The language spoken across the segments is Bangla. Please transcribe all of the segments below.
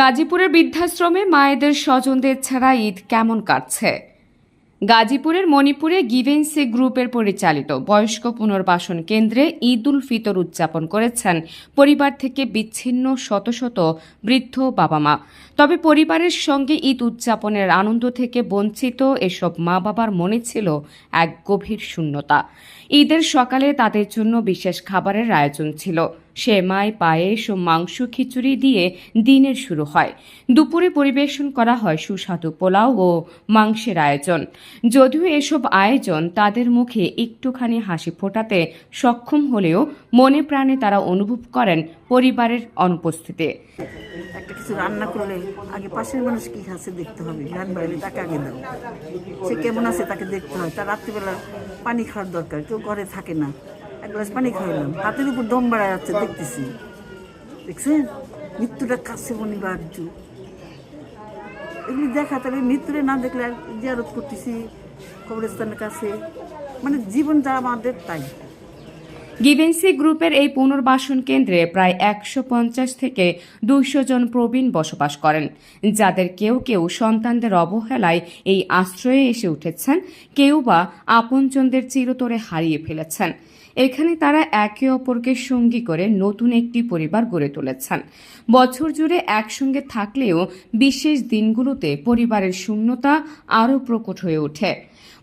গাজীপুরের বৃদ্ধাশ্রমে মায়েদের স্বজনদের ছাড়া ঈদ কেমন কাটছে? গাজীপুরের মণিপুরে গিভেন্সি গ্রুপের পরিচালিত বয়স্ক পুনর্বাসন কেন্দ্রে ঈদ উল ফিতর উদযাপন করেছেন পরিবার থেকে বিচ্ছিন্ন শত শত বৃদ্ধ বাবা মা। তবে পরিবারের সঙ্গে ঈদ উদযাপনের আনন্দ থেকে বঞ্চিত এসব মা বাবার মনে ছিল এক গভীর শূন্যতা। ঈদের সকালে তাদের জন্য বিশেষ খাবারের আয়োজন ছিল। সেমাই, পায়েস ও মাংস খিচুড়ি দিয়ে দিনের শুরু হয়। দুপুরে পরিবেশন করা হয় সুস্বাদু পোলাও ও মাংসের আয়োজন। যদিও এসব আয়োজন তাদের মুখে একটুখানি হাসি ফোটাতে সক্ষম হলেও মনে প্রাণে তারা অনুভব করেন পরিবারের অনুপস্থিতি। একটা কিছু রান্না করলে আগে পাশের মানুষ কি খাচ্ছে দেখতে হবে, রান্নাবাড়ি তাকে আগে দাও, সে কেমন আছে তাকে দেখতে হয়। তার রাত্রিবেলা পানি খাওয়ার দরকার, কেউ ঘরে থাকে না, এক গ্লাস পানি খাওয়ালাম, হাতের উপর দম বাড়া যাচ্ছে, দেখতেছি, দেখছেন মৃত্যুটা কাছে অনিবার্য। এগুলি দেখা, তবে মৃত্যুরে না দেখলে আর জিয়ারত করতেছি কবরস্থানের কাছে, মানে জীবন যা আমাদের তাই। গিভেন্সি গ্রুপের এই পুনর্বাসন কেন্দ্রে প্রায় 150 থেকে 200 জন প্রবীণ বসবাস করেন, যাদের কেউ কেউ সন্তানদের অবহেলায় এই আশ্রয়ে এসে উঠেছেন, কেউ বা আপনজনদের চিরতরে হারিয়ে ফেলেছেন। এখানে তারা একে অপরকে সঙ্গী করে নতুন একটি পরিবার গড়ে তুলেছেন। বছর জুড়ে একসঙ্গে থাকলেও বিশেষ দিনগুলোতে পরিবারের শূন্যতা আরও প্রকট হয়ে ওঠে।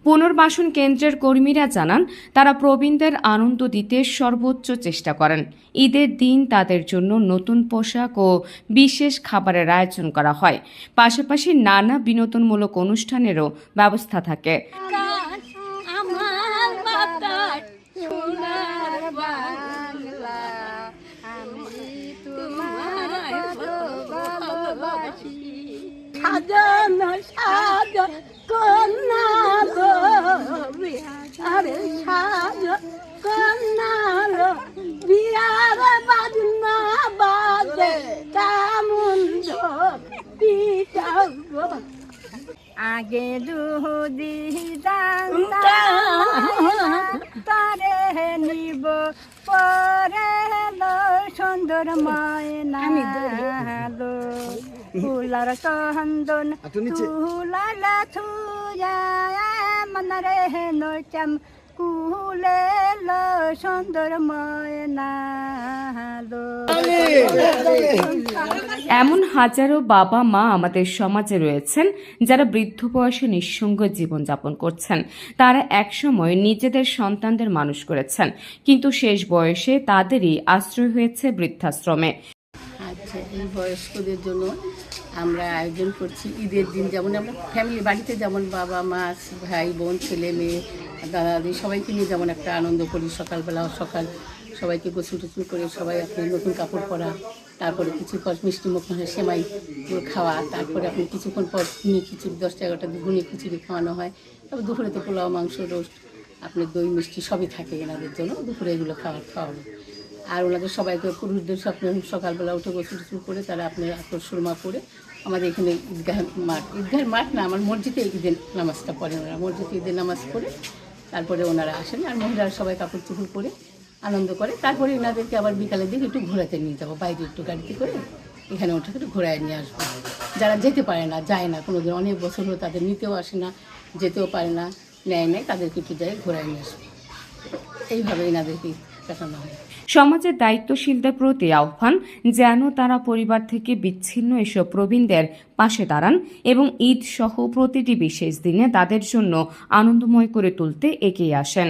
পুনর্বাসন কেন্দ্রের কর্মীরা জানান, তারা প্রবীণদের আনন্দ দিতে সর্বোচ্চ চেষ্টা করেন। ঈদের দিন তাদের জন্য নতুন পোশাক ও বিশেষ খাবারের আয়োজন করা হয়। পাশাপাশি নানা বিনোদনমূলক অনুষ্ঠানেরও ব্যবস্থা থাকে। সাজানো সাজন কন্যা গো, আরে সাজন কন্যা গো, বিয়ার বাজনা বাজে কেমন পিটাও গো। আগে যদি জানতাম তারে নিব, পরে সুন্দর ময়না লো, ফুলার চন্দন তুলালা থুয়া মনরে নচাম কুলে লো, সুন্দর ময়না লো। এমন হাজারো বাবা মা আমাদের সমাজে রয়েছেন যারা বৃদ্ধ বয়সে নিঃসঙ্গ জীবনযাপন করছেন। তারা একসময় নিজেদের সন্তানদের মানুষ করেছেন, কিন্তু শেষ বয়সে তাদেরই আশ্রয় হয়েছে বৃদ্ধাশ্রমে। আচ্ছা, এই বয়স্কদের জন্য আমরা আয়োজন করছি ঈদের দিন, যেমন আমরা ফ্যামিলি বাড়িতে যেমন বাবা মা, ভাই বোন, ছেলে মেয়ে, দাদা দাদি সবাইকে নিয়ে যেমন একটা আনন্দ করি। সকালবেলা সবাইকে গোসল টোসল করে সবাই আপনি নতুন কাপড় পরা, তারপরে কিছু পর মিষ্টি মুখ সেমাই খাওয়া, তারপরে আপনি কিছুক্ষণ পর ঘুনি খিচুড়ি 10-11টা ঘুনি খিচুড়ি খাওয়ানো হয়। তারপর দুপুরে তো পোলাও, মাংস, রোস্ট, আপনার দই মিষ্টি সবই থাকে এনাদের জন্য, দুপুরে এগুলো খাওয়াবো। আর ওনাদের সবাইকে পুরুষদের সকালবেলা উঠে গোসল টোসল করে তারা আপনার আতর সুরমা করে আমাদের এখানে ঈদগাহের মাঠ না, আমার মসজিদে ঈদের নামাজটা পড়েন ওরা, মসজিদে ঈদের নামাজ পড়ে তারপরে ওনারা আসেন। আর মহিলারা সবাই কাপড় চোপড় করে আনন্দ করে। তারপরে এনাদেরকে আবার বিকালের দিকে একটু ঘোরাতে নিয়ে যাবো, বাইরে একটু গাড়িতে করে এখানে ওঠা একটু ঘোরায় নিয়ে আসবো। যারা যেতে পারে না, যায় না, কোনো দিন অনেক বছর হলো তাদের নিতেও আসে না, যেতেও পারে না, নেয় তাদেরকে একটু যাই ঘোরায় নিয়ে আসবো। এইভাবে এনাদেরকে কাটানো হয়। সমাজের দায়িত্বশীলদের প্রতি আহ্বান, যেন তারা পরিবার থেকে বিচ্ছিন্ন এসব প্রবীণদের পাশে দাঁড়ান এবং ঈদ সহ প্রতিটি বিশেষ দিনে তাদের জন্য আনন্দময় করে তুলতে এগিয়ে আসেন।